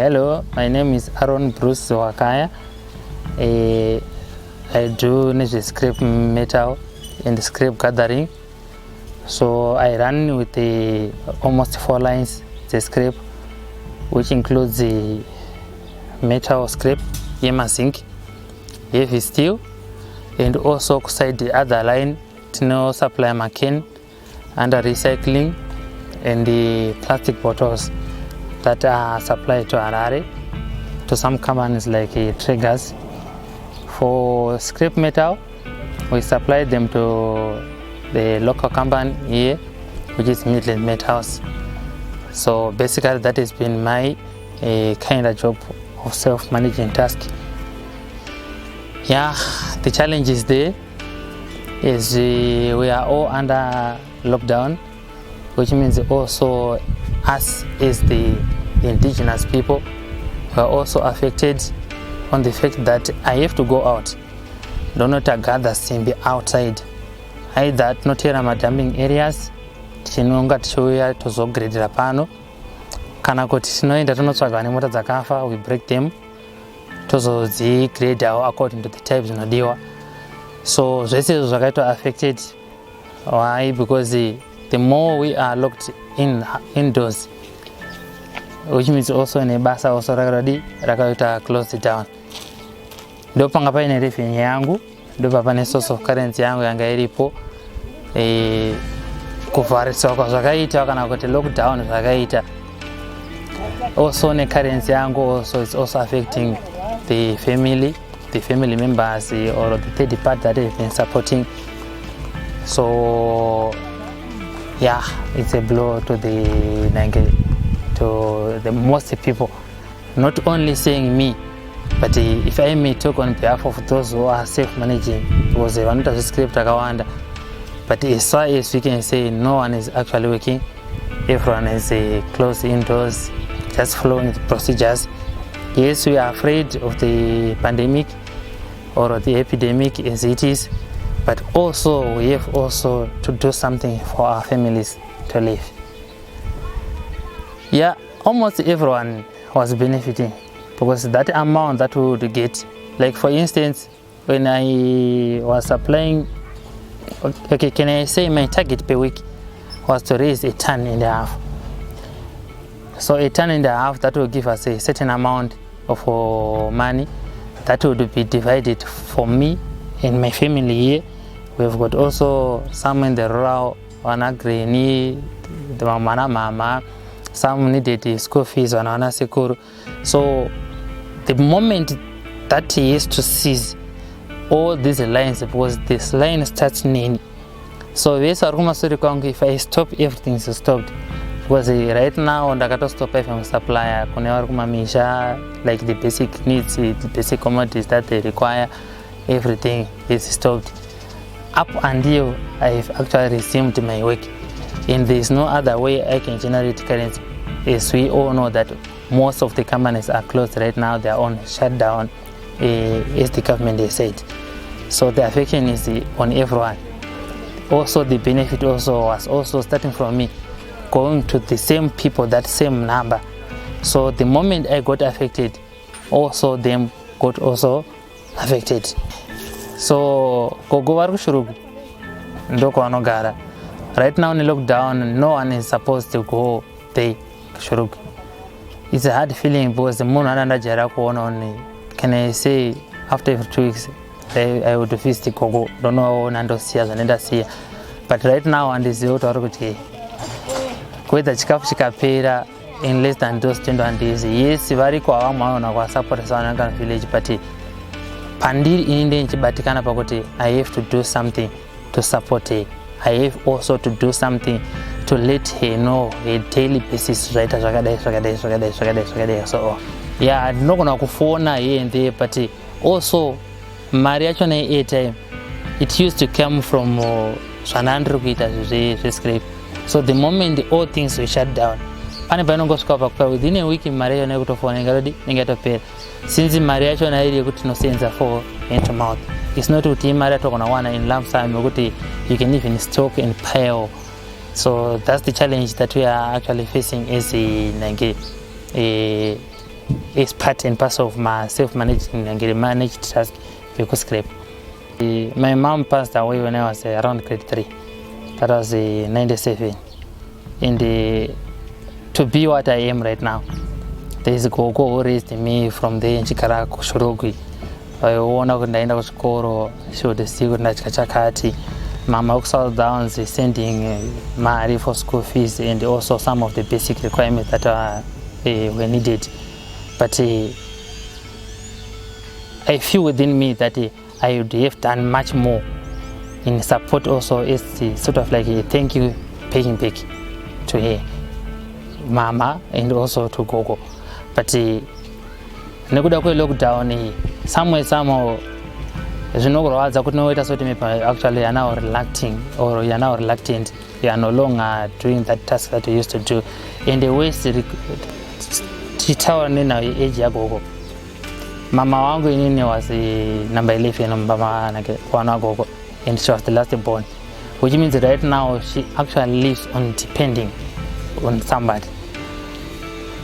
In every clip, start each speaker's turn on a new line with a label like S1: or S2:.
S1: Hello, my name is Aaron Bruce Wakaya. I do script metal and the script gathering. So I run with almost 4 lines the script, which includes the metal script, Yema zinc, heavy steel, and also beside the other line, Tino supply machine, under recycling, and the plastic bottles that are supplied to Harare, to some companies like Triggers. For scrap metal, we supply them to the local company here, which is Midland Metals. So basically that has been my kind of job of self-managing task. Yeah, the challenge is there is we are all under lockdown, which means also us as the indigenous people are also affected on the fact that I have to go out. Do not gather simbi outside. Either tinotera madamming areas tinonga tichiuya tozogredera pano, kana kuti tinoenda tonotsvaga nemota dzakafa, we break them tozodzigradawo according to the type zvinodiwa. So zvese zvakaitwa affected. Why? Because the more we are locked indoors, which means also nebasa also rakaita closed down. Ndo panga paine revenue yangu, ndo pane source of currency yangu yanga iripo, kuvhariswa kwazvakaita kana kuti lockdown zvakaita. Also ne currency yangu also is also affecting the family members or the third party that have been supporting. So yeah, it's a blow to the most people, not only saying me, but if I may talk on behalf of those who are self-managing, because they want to script akawanda, but as far as we can say, no one is actually working. Everyone is closed indoors, just following the procedures. Yes, we are afraid of the pandemic or the epidemic as it is, but also we have also to do something for our families to live. Yeah, almost everyone was benefiting because that amount that we would get, like for instance, when I was applying, okay, can I say my target per week was to raise 1.5 tons. So 1.5 tons, that will give us a certain amount of money that would be divided for me and my family here. We've got also some in the rural, the mama, some needed school fees, so the moment that he has to seize all these lines, because this line starts nini. So if I stop, everything is stopped. Because right now, I stop FM supplier, like the basic needs, the basic commodities that they require, everything is stopped. Up until I've actually resumed my work, and there is no other way I can generate currency. As we all know that most of the companies are closed right now, they are on shutdown, as the government has said. So the affection is on everyone. Also the benefit also was also starting from me, going to the same people, that same number. So the moment I got affected, also them got also affected. So right now in lockdown, no one is supposed to go there. It's a hard feeling because the moon and can I say after 2 weeks I would visit Kogo. Don't know Nando Sias and see. But right now and is the authority. With the Chikapera in less than those 20 days. Yes, very quiet support village party. Pandir in the Batikana Pagote, I have to do something to support her. I have also to do something to let her know a daily basis, right? So yeah, I'm not gonna phone here and there, but also my reaction at time, it used to come from Sanandro the script. So the moment all things were shut down, within a week in Maria to phone and get a pair. Since my reaction I got no sense for into mouth. It's not to team Maria in lump sum, you can even stock and pile. So that's the challenge that we are actually facing as a is part and parcel of my self-managing and managed task scrape. My mom passed away when I was around grade 3. That was 97. And to be what I am right now, there is Gogo who raised me from there in Chikara Kushurugui. I won out in the school, showed the student at Kachakati. Mama also down sending Mari for school fees and also some of the basic requirements that were needed. But I feel within me that I would have done much more in support. Also, it's sort of like a thank you paying back to her, Mama, and also to Gogo. But lockdown somehow actually you are now reluctant, or you are now reluctant. You are no longer doing that task that you used to do. In the ways age ya Gogo. Mama wangu inini was number 11 mama Gogo, and she was the last born, which means right now she actually lives on depending on somebody.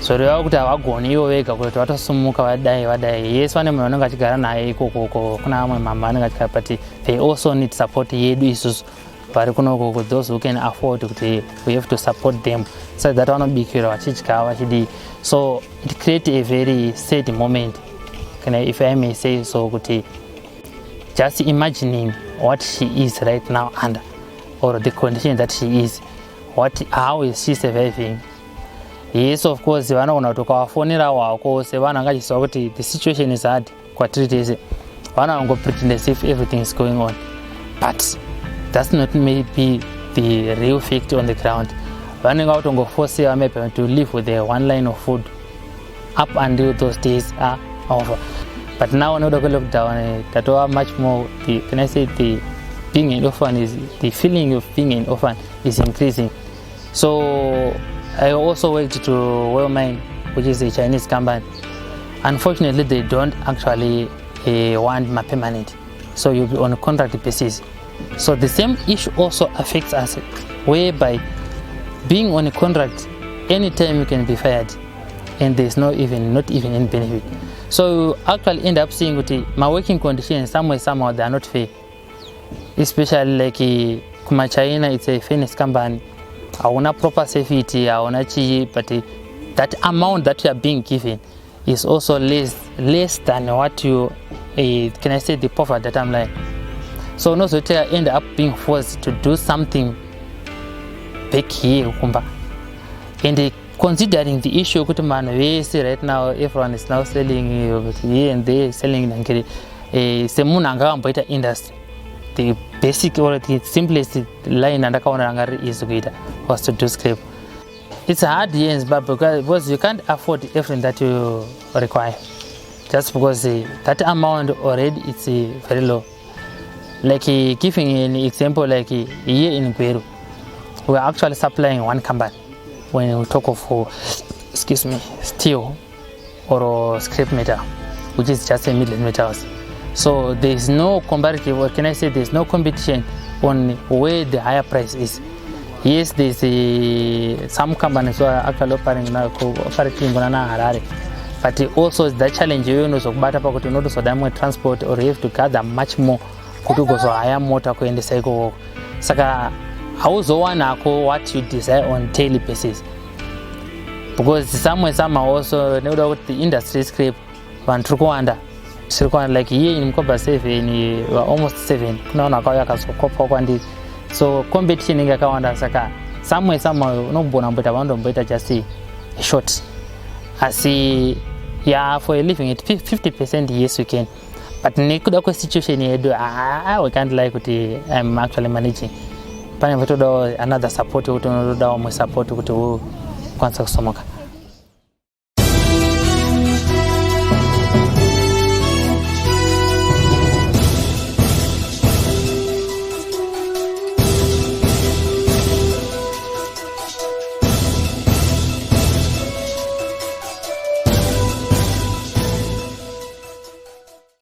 S1: So they are good at going away, go to what sumuka wadai. Yes, one of them got na kuna mama party. They also need support. Issues, but those who can afford to, we have to support them. So that one be so it creates a very sad moment. If I may say so, just imagining what she is right now under, or the condition that she is, how is she surviving? Yes, of course, the situation is hard. One pretend as if everything is going on, but that's not maybe the real fact on the ground. Running out on force to live with their one line of food up until those days are over. But now another lockdown, that are much more. Can I say the being an orphan is the feeling of being an orphan is increasing. So I also worked to Wellmine, which is a Chinese company. Unfortunately, they don't actually want my permanent, so you'll be on a contract basis. So the same issue also affects us, whereby being on a contract, anytime you can be fired, and there's not even any benefit. So you actually end up seeing my working conditions somehow they are not fair. Especially like Kuma China, it's a fairness company. I want proper safety, I want but that amount that you are being given is also less than what you can I say the profit that I'm like. So no, so I end up being forced to do something back here, and considering the issue, right now everyone is now selling here and there, selling in the industry. The basic or the simplest line was to do scrape. It's a hard yes, but because you can't afford everything that you require, just because that amount already it's very low. Like giving an example, like here in Gweru, we are actually supplying one company. When we talk of steel or scrap metal, which is just a million metals. So there is no comparative, or can I say there's no competition on where the higher price is. Yes, there's some companies who are actually operating Harare, but also the challenge you know, so transport, or you have to gather much more. So I am motor in the cycle. Saka also what you desire on daily basis. Because somehow also the industry scrape one Trukwanda. Like here in Mkoba 7, almost 7. So competition in Gakawanda Saka. Somehow no bonam better just say short. I see for a living at 50% yes we can. But in a situation here, we can't like what I'm actually managing. Another support to support to